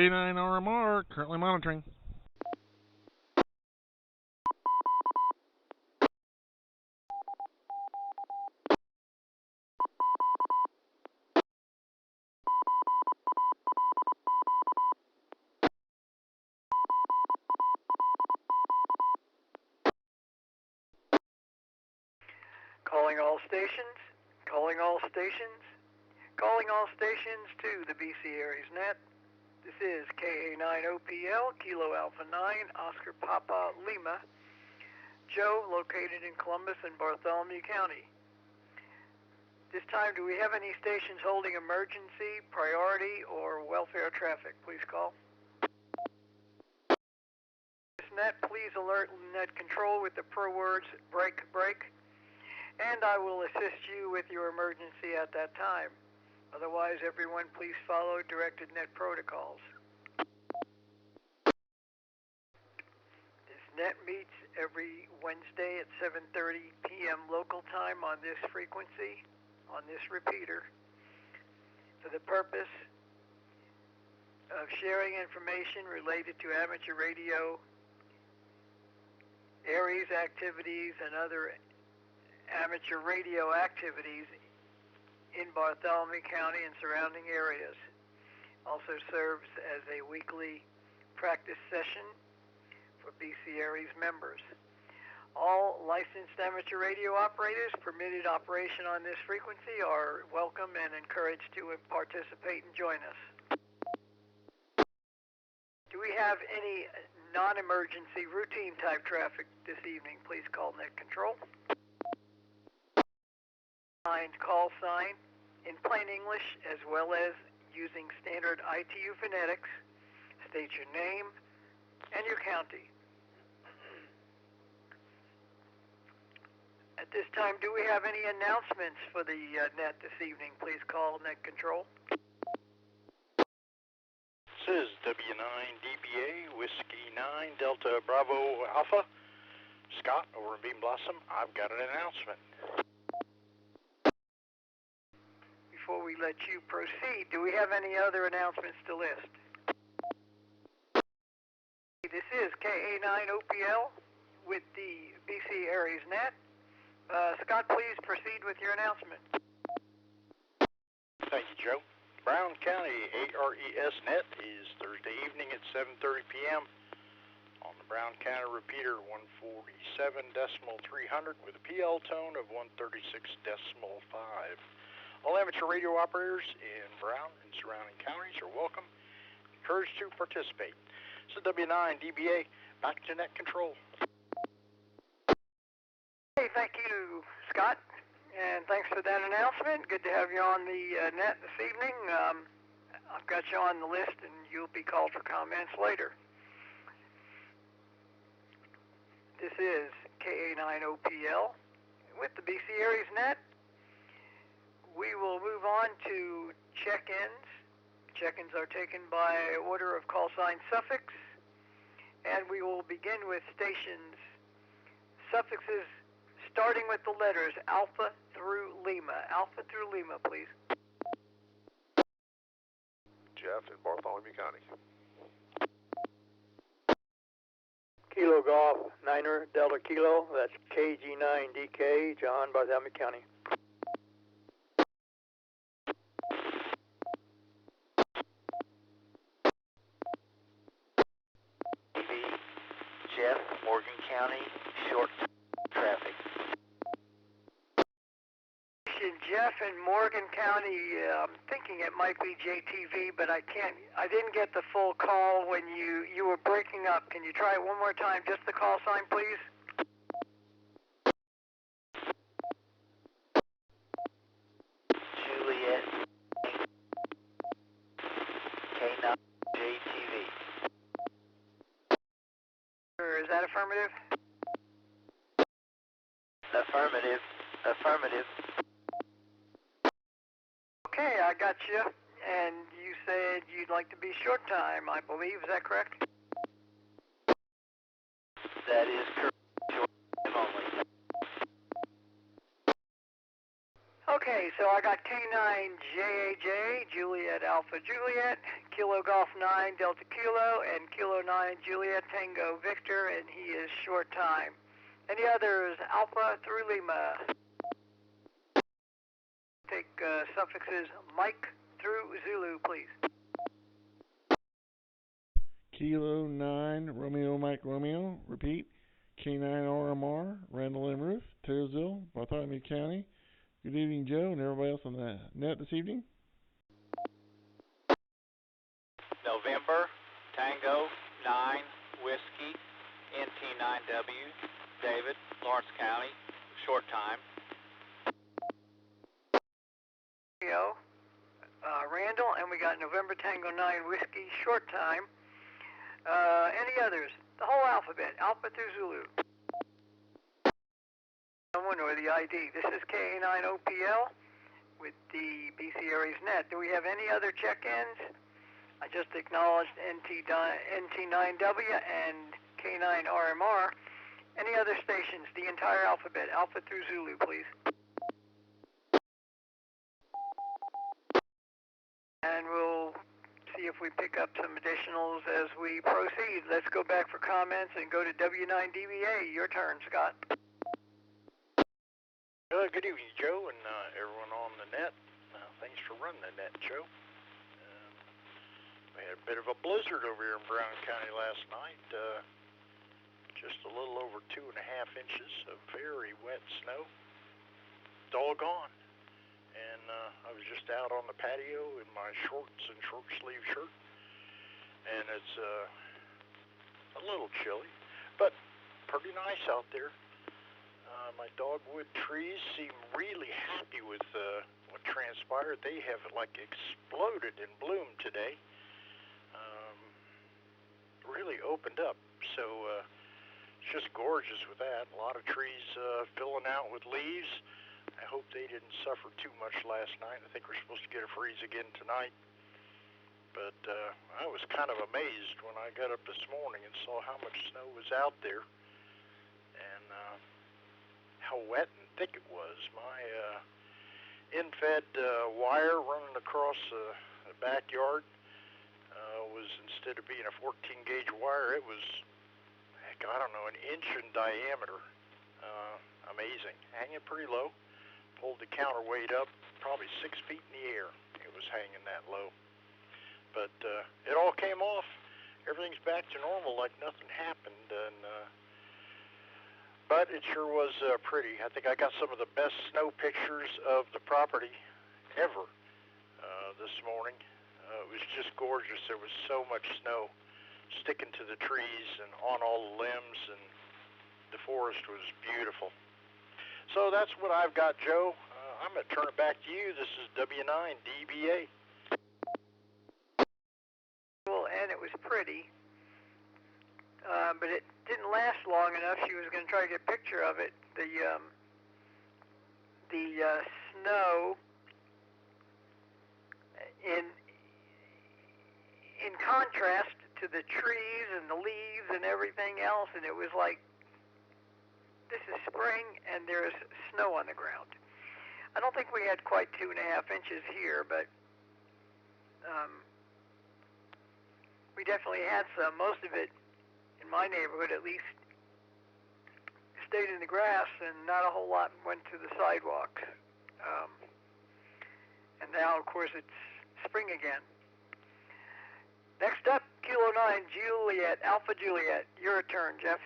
K9RMR, currently monitoring. Calling all stations, calling all stations, calling all stations to the BC Aries Net. This is K9OPL, Kilo Alpha 9, Oscar Papa Lima, Joe, located in Columbus and Bartholomew County. This time, do we have any stations holding emergency, priority, or welfare traffic? Please call. This net, please alert net control with the per words break, break, and I will assist you with your emergency at that time. Otherwise, everyone, please follow directed net protocols. This net meets every Wednesday at 7:30 p.m. local time on this frequency, on this repeater, for the purpose of sharing information related to amateur radio, Aries activities, and other amateur radio activities in Bartholomew County and surrounding areas. Also serves as a weekly practice session for BC Aries members. All licensed amateur radio operators permitted operation on this frequency are welcome and encouraged to participate and join us. Do we have any non-emergency routine type traffic this evening? Please call net control. Call sign in plain English as well as using standard ITU phonetics. State your name and your county. At this time, do we have any announcements for the net this evening? Please call net control. This is W9DBA Whiskey 9 Delta Bravo Alpha. Scott over in Beam Blossom. I've got an announcement. Before we let you proceed, do we have any other announcements to list? This is K9OPL with the BC Aries Net. Scott, please proceed with your announcement. Thank you, Joe. Brown County ARES Net is Thursday evening at 7:30 p.m. on the Brown County repeater 147.300 with a PL tone of 136.5. All amateur radio operators in Brown and surrounding counties are welcome, encouraged to participate. So W9DBA, back to net control. Hey, thank you, Scott, and thanks for that announcement. Good to have you on the net this evening. I've got you on the list, and you'll be called for comments later. This is K9OPL with the BC Aries Net. We will move on to check-ins. Check-ins are taken by order of call sign suffix, and we will begin with stations suffixes starting with the letters Alpha through Lima. Alpha through Lima, please. Jeff in Bartholomew County. Kilo Golf, Niner, Delta Kilo, that's KG9DK, John, Bartholomew County. Jeff, Morgan County, short traffic. Jeff in Morgan County, I'm thinking it might be JTV, but I didn't get the full call when you were breaking up. Can you try it one more time? Just the call sign, please. Juliet, K9 JTV. Is that affirmative? Affirmative. Affirmative. Okay, I got you. And you said you'd like to be short time, I believe. Is that correct? That is correct. Short time only. Okay. Okay, so I got K9JAJ, Juliet Alpha Juliet, Kilo Golf 9 Delta Kilo, and Kilo 9 Juliet Tango Victor, and he is short time. Any others? Alpha through Lima. Take suffixes Mike through Zulu, please. Kilo 9, Romeo Mike Romeo. Repeat, K9RMR, Randall and Rueff, Tazewell, Bartholomew County. Good evening, Joe, and everybody else on the net this evening. November, Tango, 9, Whiskey, NT9W, David, Lawrence County, short time. Randall, and we got November Tango 9 Whiskey, short time. Any others? The whole alphabet, Alpha through Zulu. Someone or the ID. This is K9OPL with the BC Aries Net. Do we have any other check-ins? I just acknowledged NT9W and K9RMR. Any other stations? The entire alphabet, Alpha through Zulu, please. And we'll see if we pick up some additionals as we proceed. Let's go back for comments and go to W9DBA. Your turn, Scott. Good evening, Joe, and everyone on the net. Thanks for running the net, Joe. We had a bit of a blizzard over here in Brown County last night. Just a little over 2.5 inches of very wet snow. It's all gone. And I was just out on the patio in my shorts and short sleeve shirt. And it's a little chilly, but pretty nice out there. My dogwood trees seem really happy with what transpired. They have like exploded in bloom today. Really opened up. So it's just gorgeous with that. A lot of trees filling out with leaves. I hope they didn't suffer too much last night. I think we're supposed to get a freeze again tonight. But I was kind of amazed when I got up this morning and saw how much snow was out there. And how wet and thick it was. My in-fed wire running across the backyard was, instead of being a 14-gauge wire, it was, heck, I don't know, 1 inch in diameter. Amazing. Hanging pretty low. Pulled the counterweight up, probably 6 feet in the air. It was hanging that low. But it all came off. Everything's back to normal, like nothing happened. And but it sure was pretty. I think I got some of the best snow pictures of the property ever this morning. It was just gorgeous. There was so much snow sticking to the trees and on all the limbs, and the forest was beautiful. So that's what I've got, Joe. I'm going to turn it back to you. This is W9DBA. And it was pretty. But it didn't last long enough. She was going to try to get a picture of it. The snow in contrast to the trees and the leaves and everything else, and it was like, this is spring and there's snow on the ground. I don't think we had quite 2.5 inches here, but we definitely had some. Most of it, in my neighborhood at least, stayed in the grass, and not a whole lot went to the sidewalk. And now, of course, it's spring again. Next up, Kilo 9 Juliet, Alpha Juliet. Your turn, Jeff.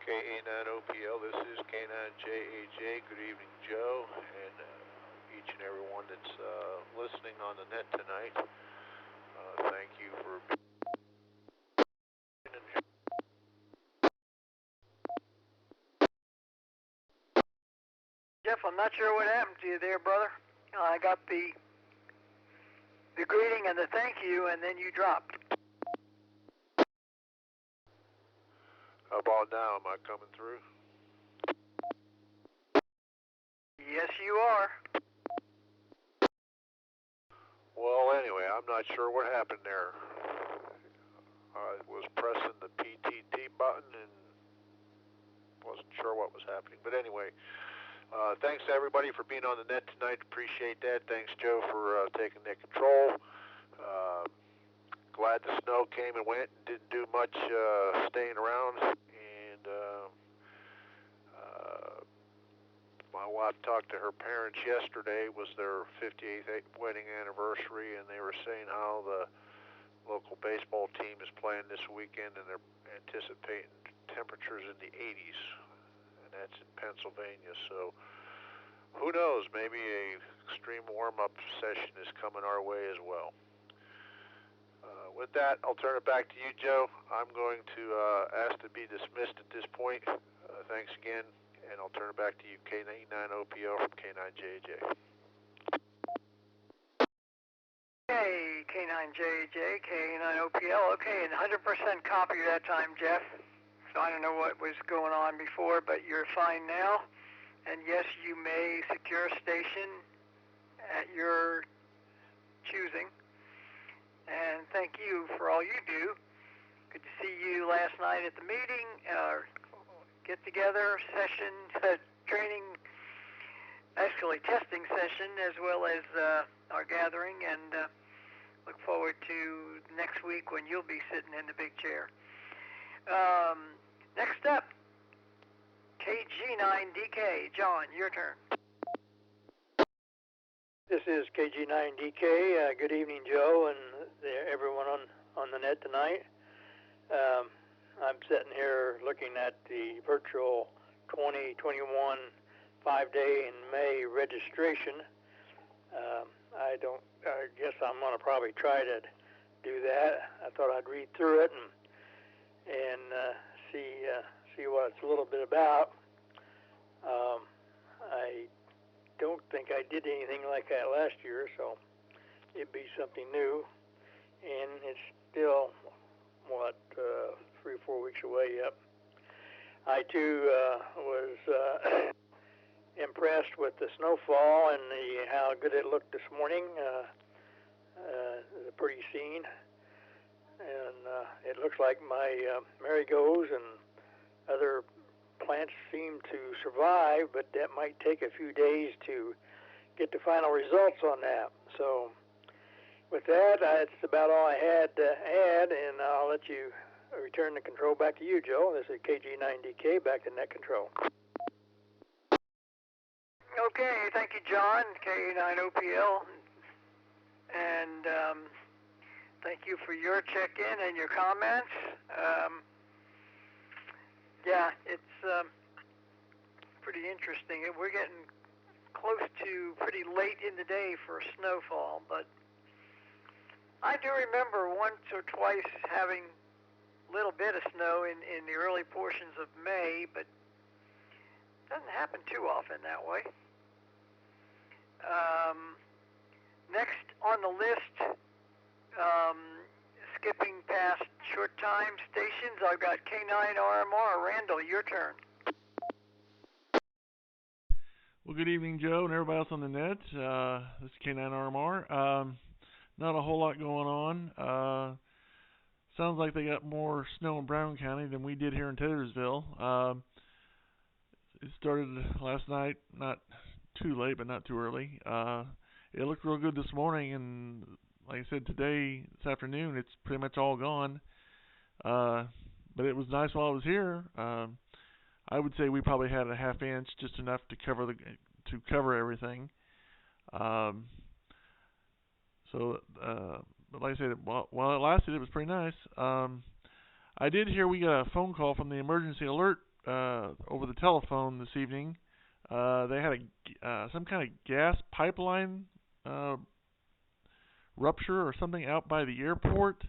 K9OPL, this is K9JAJ. Good evening, Joe, and each and everyone that's listening on the net tonight. Thank you for being. Jeff, I'm not sure what happened to you there, brother. I got the greeting and the thank you, and then you dropped. How about now? Am I coming through? Yes, you are. Well, anyway, I'm not sure what happened there. I was pressing the PTT button and wasn't sure what was happening. But anyway, thanks to everybody for being on the net tonight. Appreciate that. Thanks, Joe, for taking net control. Glad the snow came and went. Didn't do much staying around. And my wife talked to her parents yesterday. It was their 58th wedding anniversary, and they were saying how the local baseball team is playing this weekend, and they're anticipating temperatures in the 80s, and that's in Pennsylvania. So who knows? Maybe a extreme warm-up session is coming our way as well. With that, I'll turn it back to you, Joe. I'm going to ask to be dismissed at this point. Thanks again, and I'll turn it back to you, K9OPL from K9JJ. Okay, K9JJ, K9OPL. Okay, and 100% copy that time, Jeff. So I don't know what was going on before, but you're fine now. And yes, you may secure a station at your choosing. And thank you for all you do. Good to see you last night at the meeting, get-together session, training, actually testing session, as well as our gathering, and look forward to next week when you'll be sitting in the big chair. Next up, KG9DK. John, your turn. This is KG9DK. Good evening, Joe, and everyone on the net tonight. I'm sitting here looking at the virtual 2021 5-day in May registration. I guess I'm going to probably try to do that. I thought I'd read through it and see what it's a little bit about. I don't think I did anything like that last year, so it'd be something new. And it's still, 3 or 4 weeks away, yep. I, too, was impressed with the snowfall and how good it looked this morning. A pretty scene. And it looks like my marigolds and other plants seem to survive, but that might take a few days to get the final results on that. So with that, that's about all I had to add, and I'll let you return the control back to you, Joe. This is KG9DK, back to net control. Okay, thank you, John, K9OPL, and thank you for your check-in and your comments. Yeah, it's pretty interesting. We're getting close to pretty late in the day for snowfall, but I do remember once or twice having a little bit of snow in the early portions of May, but it doesn't happen too often that way. Next on the list, skipping past short time stations, I've got K9RMR. Randall, your turn. Well, good evening, Joe, and everybody else on the net. This is K9RMR. Not a whole lot going on. Sounds like they got more snow in Brown County than we did here in Taylorsville. It started last night, not too late, but not too early. It looked real good this morning, and like I said, this afternoon, it's pretty much all gone. But it was nice while I was here. I would say we probably had a half inch, just enough to cover everything. But like I said, while it lasted, it was pretty nice. I did hear we got a phone call from the emergency alert over the telephone this evening. They had some kind of gas pipeline rupture or something out by the airport.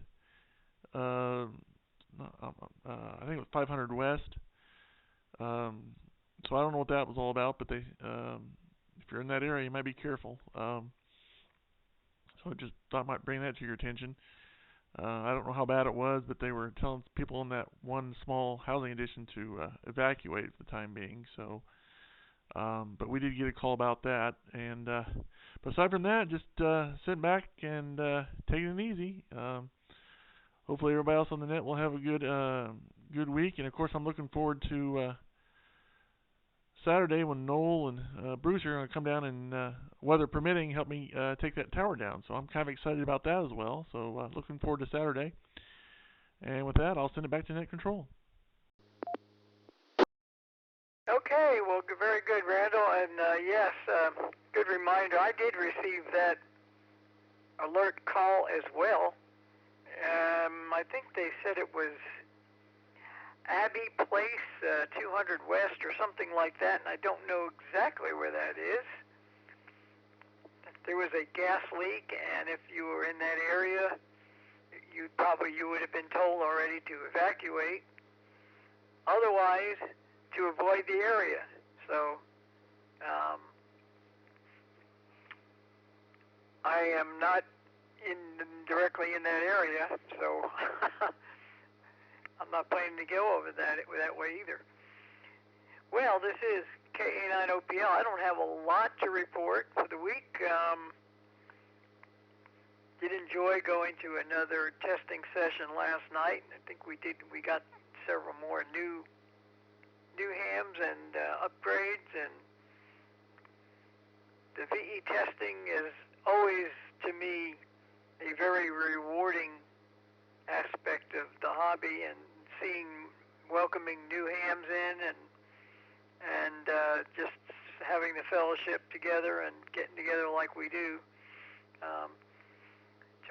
I think it was 500 West. So I don't know what that was all about, but if you're in that area, you might be careful. So I just thought I might bring that to your attention. I don't know how bad it was, but they were telling people in that one small housing addition to evacuate for the time being. So, but we did get a call about that. And but aside from that, just sitting back and taking it easy. Hopefully, everybody else on the net will have a good week. And of course, I'm looking forward to Saturday when Noel and Bruce are going to come down and, weather permitting, help me take that tower down. So I'm kind of excited about that as well. So looking forward to Saturday. And with that, I'll send it back to Net Control. Okay, well, very good, Randall. And yes, good reminder. I did receive that alert call as well. I think they said it was Abbey Place, 200 West or something like that, and I don't know exactly where that is. There was a gas leak, and if you were in that area, you would have been told already to evacuate. Otherwise, to avoid the area. So, I am not directly in that area, so I'm not planning to go over that way either. Well, this is K9OPL. I don't have a lot to report for the week. Did enjoy going to another testing session last night. I think we got several more new hams and upgrades, and the VE testing is always, to me, a very rewarding aspect of the hobby, and welcoming new hams in, and just having the fellowship together and getting together like we do. To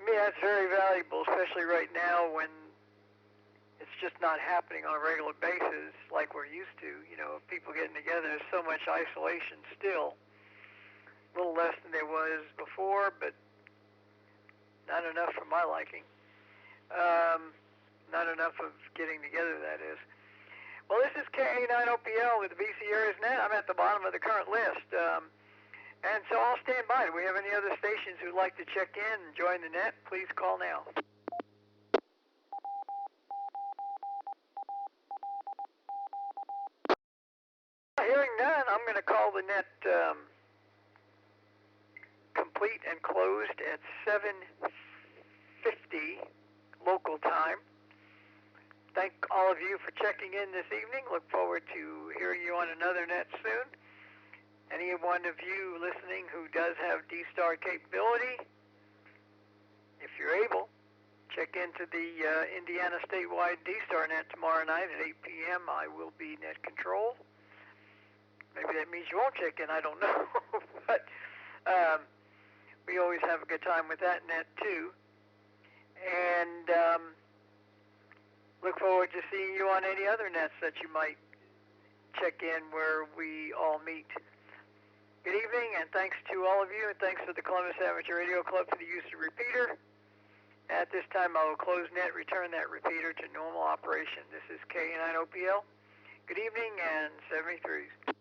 me, that's very valuable, especially right now when it's just not happening on a regular basis like we're used to. You know, people getting together, there's so much isolation still. A little less than there was before, but not enough for my liking. Not enough of getting together, that is. Well, this is K9OPL with the BC Areas Net. I'm at the bottom of the current list. And so I'll stand by. Do we have any other stations who'd like to check in and join the net? Please call now. Hearing none, I'm going to call the net complete and closed at 7:50 local time. Thank all of you for checking in this evening. Look forward to hearing you on another net soon. Any one of you listening who does have D-Star capability, if you're able, check into the Indiana statewide D-Star net tomorrow night at 8 p.m. I will be net control. Maybe that means you won't check in, I don't know. But we always have a good time with that net too. And look forward to seeing you on any other nets that you might check in where we all meet. Good evening, and thanks to all of you, and thanks to the Columbus Amateur Radio Club for the use of repeater. At this time, I will close net, return that repeater to normal operation. This is K9OPL. Good evening, and 73s.